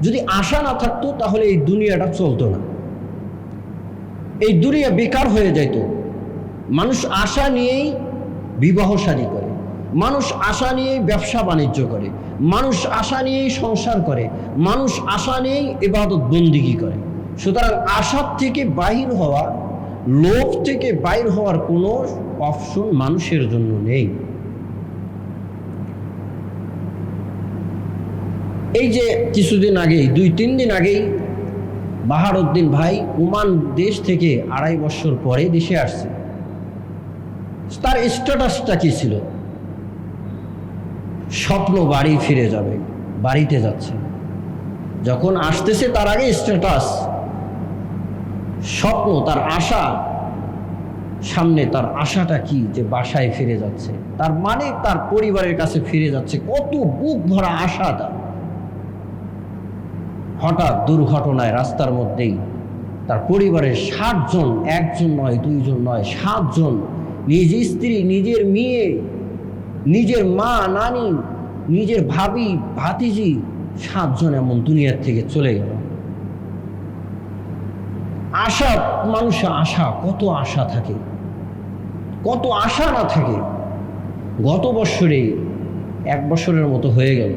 যদি আশা না থাকতো তাহলে এই দুনিয়াটা চলতো না, এই দুনিয়া বেকার হয়ে যেত। মানুষ আশা নিয়েই বিবাহ শাদী করে, মানুষ আশা নিয়েই ব্যবসা বাণিজ্য করে, মানুষ আশা নিয়েই সংসার করে, মানুষ আশা নিয়েই ইবাদত বন্দিগি করে। সুতরাং আশার থেকে বাহির হওয়া, লোভ থেকে বাইর হওয়ার কোনো অপশন মানুষের জন্য নেই। এই যে কিছুদিন আগেই, 2-3 দিন আগেই বাহারউদ্দিন ভাই ওমান দেশ থেকে 2.5 বছর পরে দেশে আসছে। তার স্ট্যাটাসটা কি ছিল? স্বপ্ন বাড়ি ফিরে যাবে, বাড়িতে যাচ্ছে। যখন আসতেছে তার আগে স্ট্যাটাস স্বপ্ন, তার আশা, সামনে তার আশাটা কি? যে বাসায় ফিরে যাচ্ছে, তার মানে তার পরিবারের কাছে ফিরে যাচ্ছে। কত বুক ভরা আশা তার। হঠাৎ দুর্ঘটনায় রাস্তার মধ্যেই তার পরিবারের 7 জন, 1 জন নয়, 2 জন নয়, 7 জন, নিজের স্ত্রী, নিজের মেয়ে, নিজের মা, নানি, নিজের ভাবি, ভাতিজি, 7 জন এমন দুনিয়ার থেকে চলে গেল। আশা, মানুষের আশা, কত আশা থাকে, কত আশা না থাকে। গত বছরে 1 বছরের মতো হয়ে গেল